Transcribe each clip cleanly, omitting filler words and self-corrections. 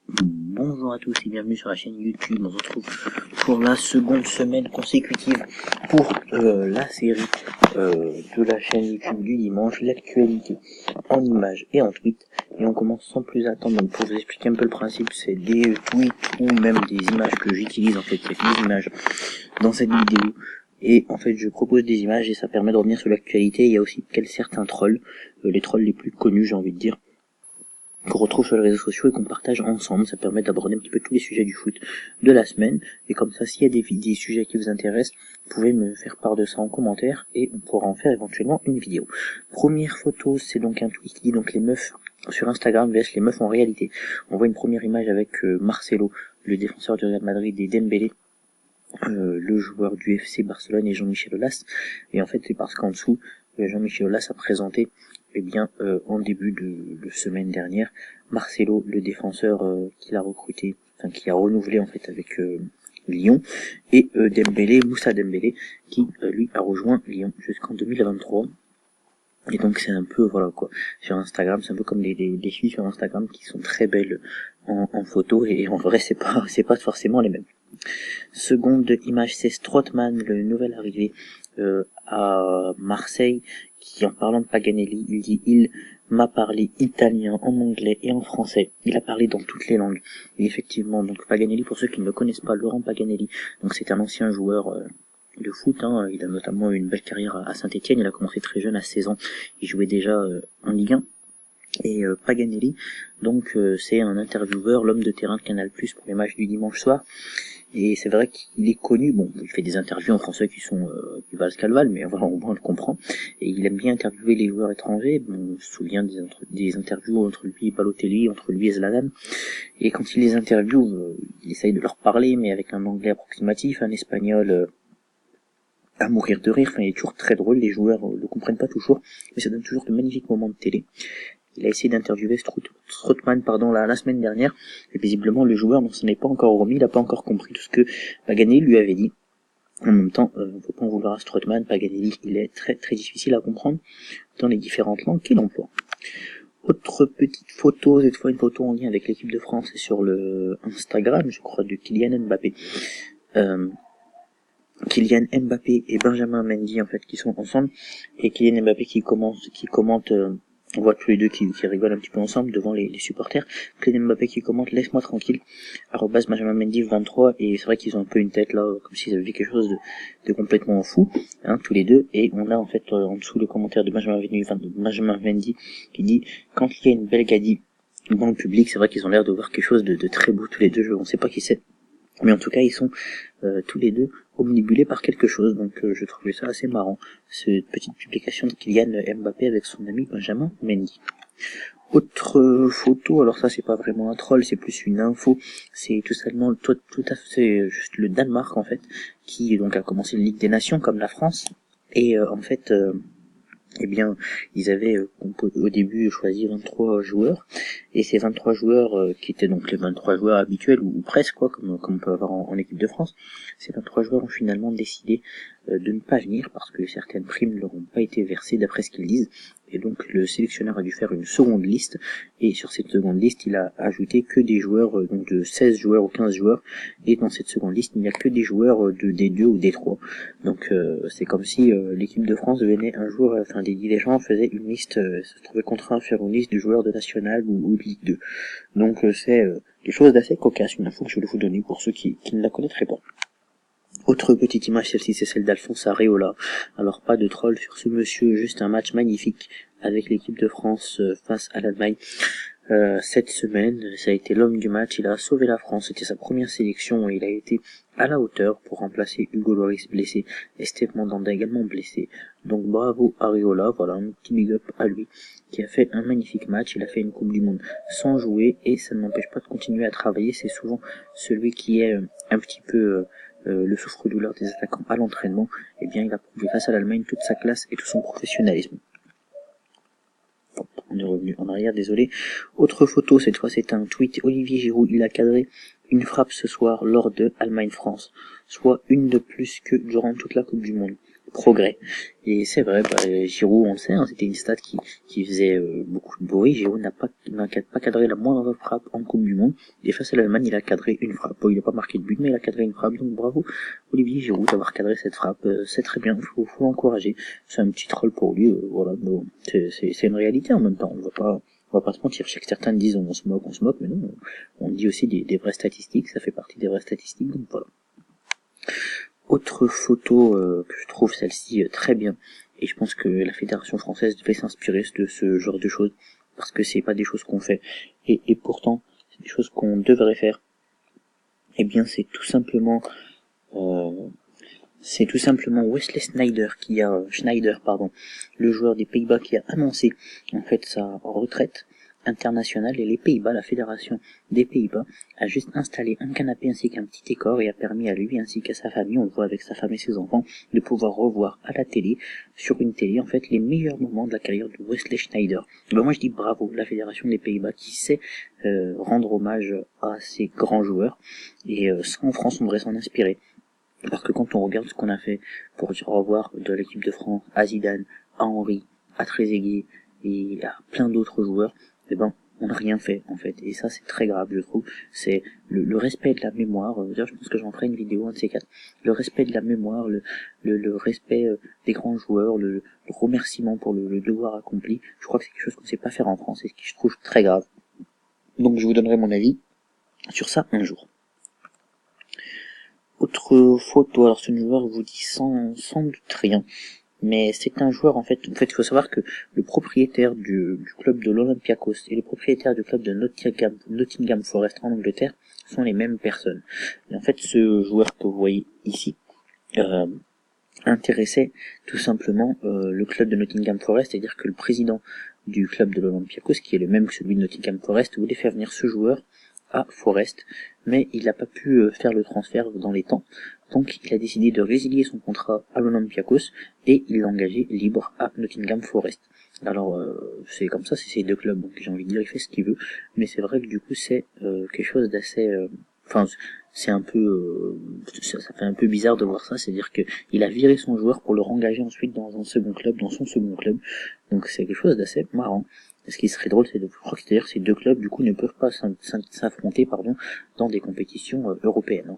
Bonjour à tous et bienvenue sur la chaîne YouTube. On se retrouve pour la seconde semaine consécutive pour la série de la chaîne YouTube du dimanche, l'actualité en images et en tweets. Et on commence sans plus attendre. Donc pour vous expliquer un peu le principe, c'est des tweets ou même des images que j'utilise, en fait c'est des images dans cette vidéo. Et en fait je propose des images et ça permet de revenir sur l'actualité. Il y a aussi certains trolls, les trolls les plus connus j'ai envie de dire, qu'on retrouve sur les réseaux sociaux et qu'on partage ensemble. Ça permet d'aborder un petit peu tous les sujets du foot de la semaine. Et comme ça, s'il y a des sujets qui vous intéressent, vous pouvez me faire part de ça en commentaire et on pourra en faire éventuellement une vidéo. Première photo, c'est donc un tweet qui dit donc les meufs sur Instagram vs les meufs en réalité. On voit une première image avec Marcelo, le défenseur du Real Madrid, et Dembélé, le joueur du FC Barcelone, et Jean-Michel Aulas. Et en fait, c'est parce qu'en dessous, Jean-Michel Aulas a présenté en début de semaine dernière, Marcelo, le défenseur qu'il a recruté, enfin qui a renouvelé en fait avec Lyon, et Dembélé, Moussa Dembélé, qui lui a rejoint Lyon jusqu'en 2023. Et donc c'est un peu, voilà quoi, sur Instagram, c'est un peu comme des filles sur Instagram qui sont très belles en photo, et en vrai c'est pas forcément les mêmes. Seconde image, c'est Strootman, le nouvel arrivé à Marseille, qui en parlant de Paganelli, il dit: il m'a parlé italien, en anglais et en français. Il a parlé dans toutes les langues. Et effectivement, donc Paganelli, pour ceux qui ne le connaissent pas, Laurent Paganelli, donc c'est un ancien joueur de foot, hein. Il a notamment eu une belle carrière à Saint-Etienne. Il a commencé très jeune, à 16 ans. Il jouait déjà en Ligue 1. Et Paganelli, donc c'est un intervieweur, l'homme de terrain de Canal+ pour les matchs du dimanche soir. Et c'est vrai qu'il est connu, bon, il fait des interviews en français qui valent ce qu'elles valent, mais voilà, au moins on le comprend. Et il aime bien interviewer les joueurs étrangers. Bon, on se souvient des interviews entre lui et Balotelli, entre lui et Zlatan. Et quand il les interviewe, il essaye de leur parler, mais avec un anglais approximatif, un espagnol à mourir de rire. Enfin, il est toujours très drôle, les joueurs le comprennent pas toujours, mais ça donne toujours de magnifiques moments de télé. Il a essayé d'interviewer Strootman la semaine dernière, et visiblement le joueur ne s'en est pas encore remis, il n'a pas encore compris tout ce que Paganelli lui avait dit. En même temps, faut pas en vouloir à Strootman, Paganelli, il est très très difficile à comprendre dans les différentes langues qu'il emploie. Autre petite photo, cette fois une photo en lien avec l'équipe de France, et sur le Instagram, je crois, de Kylian Mbappé. Kylian Mbappé et Benjamin Mendy en fait qui sont ensemble, et Kylian Mbappé qui commente, on voit tous les deux qui rigolent un petit peu ensemble devant les supporters. Kylian Mbappé qui commente: laisse-moi tranquille, Benjamin Mendy 23, et c'est vrai qu'ils ont un peu une tête là comme s'ils avaient vu quelque chose de complètement fou, hein, tous les deux. Et on a en fait en dessous le commentaire de Benjamin Mendy qui dit: quand il y a une belle gadie dans le public, c'est vrai qu'ils ont l'air de voir quelque chose de très beau tous les deux. On sait pas qui c'est, mais en tout cas ils sont tous les deux omnibulés par quelque chose, donc je trouvais ça assez marrant, cette petite publication de Kylian Mbappé avec son ami Benjamin Mendy. Autre photo, alors ça c'est pas vraiment un troll, c'est plus une info, c'est tout à fait juste le Danemark en fait, qui donc a commencé une Ligue des Nations comme la France, et en fait eh bien, ils avaient au début choisi 23 joueurs, et ces 23 joueurs qui étaient donc les 23 joueurs habituels, ou presque quoi, comme on peut avoir en équipe de France, ces 23 joueurs ont finalement décidé de ne pas venir parce que certaines primes ne leur ont pas été versées d'après ce qu'ils disent, et donc le sélectionneur a dû faire une seconde liste, et sur cette seconde liste il a ajouté que des joueurs donc de 16 joueurs ou 15 joueurs, et dans cette seconde liste il n'y a que des joueurs de D2 ou D3, donc c'est comme si l'équipe de France devenait un jour, des gens faisaient une liste, se trouvaient contraints à faire une liste de joueurs de National ou de Ligue 2, donc c'est quelque chose d'assez cocasse, une info que je voulais vous donner pour ceux qui ne la connaîtraient pas. Autre petite image, celle-ci c'est celle d'Alphonse Areola. Alors pas de troll sur ce monsieur, juste un match magnifique avec l'équipe de France face à l'Allemagne. Cette semaine, ça a été l'homme du match, il a sauvé la France, c'était sa première sélection et il a été à la hauteur pour remplacer Hugo Lloris blessé et Steve Mandanda également blessé. Donc bravo Areola, voilà un petit big up à lui qui a fait un magnifique match. Il a fait une Coupe du Monde sans jouer et ça ne m'empêche pas de continuer à travailler. C'est souvent celui qui est un petit peu le souffre-douleur des attaquants à l'entraînement. Et bien il a prouvé face à l'Allemagne toute sa classe et tout son professionnalisme. On est revenu en arrière, désolé. Autre photo, cette fois c'est un tweet. Olivier Giroud, il a cadré une frappe ce soir lors de Allemagne-France, soit une de plus que durant toute la Coupe du Monde. progrès. Et c'est vrai, Giroud, on le sait, hein, c'était une stat qui faisait beaucoup de bruit. Giroud n'a pas cadré la moindre frappe en Coupe du Monde. Et face à l'Allemagne, il a cadré une frappe. Bon, il n'a pas marqué de but, mais il a cadré une frappe. Donc bravo Olivier Giroud d'avoir cadré cette frappe. C'est très bien, faut l'encourager. C'est un petit troll pour lui, voilà. Mais bon, c'est une réalité en même temps. On va pas se mentir. Je sais que certains disent on se moque, mais non, on dit aussi des vraies statistiques. Ça fait partie des vraies statistiques. Donc voilà. Autre photo que je trouve celle-ci très bien, et je pense que la Fédération française devait s'inspirer de ce genre de choses, parce que c'est pas des choses qu'on fait, et pourtant c'est des choses qu'on devrait faire. Et bien c'est tout simplement Wesley Sneijder le joueur des Pays-Bas, qui a annoncé en fait sa retraite internationale, et les Pays-Bas, la fédération des Pays-Bas, a juste installé un canapé ainsi qu'un petit décor et a permis à lui ainsi qu'à sa famille, on le voit avec sa femme et ses enfants, de pouvoir revoir à la télé, sur une télé en fait, les meilleurs moments de la carrière de Wesley Sneijder. Ben moi je dis bravo, la fédération des Pays-Bas qui sait rendre hommage à ces grands joueurs, et ça en France on devrait s'en inspirer. Parce que quand on regarde ce qu'on a fait pour dire au revoir de l'équipe de France à Zidane, à Henry, à Trezeguet et à plein d'autres joueurs, eh ben on n'a rien fait en fait. Et ça c'est très grave, je trouve. C'est le respect de la mémoire. D'ailleurs je pense que j'en ferai une vidéo, un de ces quatre. Le respect de la mémoire, le respect des grands joueurs, le remerciement pour le devoir accompli. Je crois que c'est quelque chose qu'on ne sait pas faire en France et ce qui je trouve très grave. Donc je vous donnerai mon avis sur ça un jour. Autre photo, alors ce joueur vous dit sans doute rien, mais c'est un joueur en fait il faut savoir que le propriétaire du club de l'Olympiakos et le propriétaire du club de Nottingham Forest en Angleterre sont les mêmes personnes. Et en fait ce joueur que vous voyez ici intéressait tout simplement le club de Nottingham Forest, c'est-à-dire que le président du club de l'Olympiakos, qui est le même que celui de Nottingham Forest, voulait faire venir ce joueur à Forest, mais il n'a pas pu faire le transfert dans les temps, donc il a décidé de résilier son contrat à l'Olympiakos et il l'a engagé libre à Nottingham Forest. Alors c'est comme ça, c'est ces deux clubs, donc j'ai envie de dire il fait ce qu'il veut, mais c'est vrai que du coup c'est quelque chose d'assez c'est un peu ça fait un peu bizarre de voir ça, c'est-à-dire que il a viré son joueur pour le rengager ensuite dans son second club, donc c'est quelque chose d'assez marrant. Ce qui serait drôle, je crois que c'est-à-dire ces deux clubs du coup ne peuvent pas s'affronter dans des compétitions européennes.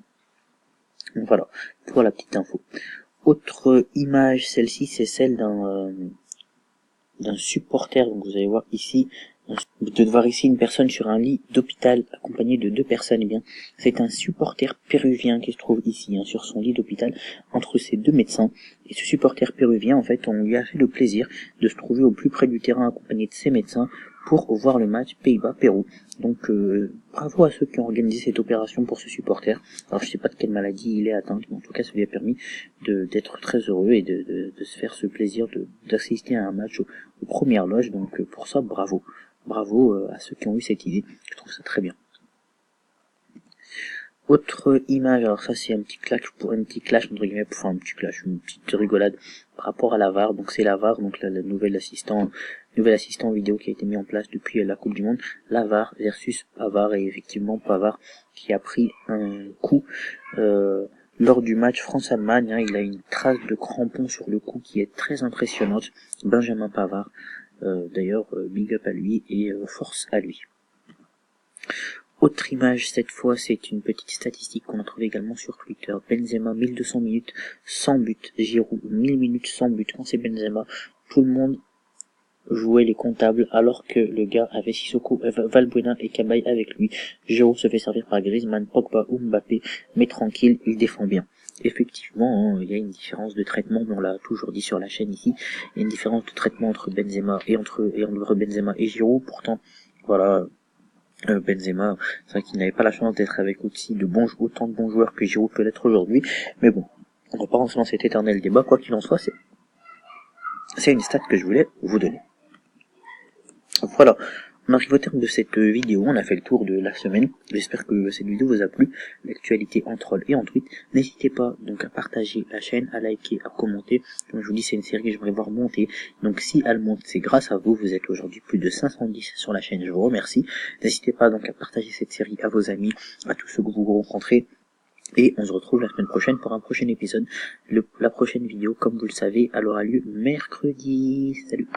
Donc voilà, pour la petite info. Autre image, celle-ci c'est celle d'un supporter, donc vous allez voir ici, de voir ici une personne sur un lit d'hôpital accompagnée de deux personnes. Eh bien, c'est un supporter péruvien qui se trouve ici, sur son lit d'hôpital, entre ces deux médecins. Et ce supporter péruvien, en fait, on lui a fait le plaisir de se trouver au plus près du terrain accompagné de ses médecins pour voir le match Pays-Bas-Pérou. Donc bravo à ceux qui ont organisé cette opération pour ce supporter. Alors je sais pas de quelle maladie il est atteint, mais en tout cas ça lui a permis d'être très heureux et de se faire ce plaisir d'assister à un match aux premières loges. Donc pour ça bravo à ceux qui ont eu cette idée, je trouve ça très bien. Autre image, alors ça c'est un petit clash entre guillemets, enfin un petit clash, une petite rigolade par rapport à la VAR. Donc c'est la VAR, donc la nouvel assistant vidéo qui a été mis en place depuis la Coupe du Monde, la VAR versus Pavard, et effectivement Pavard qui a pris un coup lors du match France-Allemagne, il a une trace de crampon sur le cou qui est très impressionnante, Benjamin Pavard, d'ailleurs big up à lui et force à lui. Autre image, cette fois, c'est une petite statistique qu'on a trouvée également sur Twitter. Benzema, 1200 minutes sans but. Giroud, 1000 minutes sans but. Quand c'est Benzema, tout le monde jouait les comptables, alors que le gars avait Sissoko, Valbuena et Cabaye avec lui. Giroud se fait servir par Griezmann, Pogba ou Mbappé, mais tranquille, il défend bien. Effectivement, il y a une différence de traitement, on l'a toujours dit sur la chaîne ici, il y a une différence de traitement entre Benzema entre Benzema et Giroud. Pourtant, voilà, Benzema, c'est vrai qu'il n'avait pas la chance d'être avec autant de bons joueurs que Giroud peut l'être aujourd'hui, mais bon, on va pas rentrer dans cet éternel débat. Quoi qu'il en soit, c'est une stat que je voulais vous donner. Voilà, on arrive au terme de cette vidéo, on a fait le tour de la semaine. J'espère que cette vidéo vous a plu, l'actualité en troll et en tweet. N'hésitez pas donc à partager la chaîne, à liker, à commenter. Comme je vous dis, c'est une série que j'aimerais voir monter, donc si elle monte, c'est grâce à vous. Vous êtes aujourd'hui plus de 510 sur la chaîne, je vous remercie. N'hésitez pas donc à partager cette série à vos amis, à tous ceux que vous rencontrez, Et on se retrouve la semaine prochaine pour un prochain épisode. La prochaine vidéo, comme vous le savez, elle aura lieu mercredi. Salut!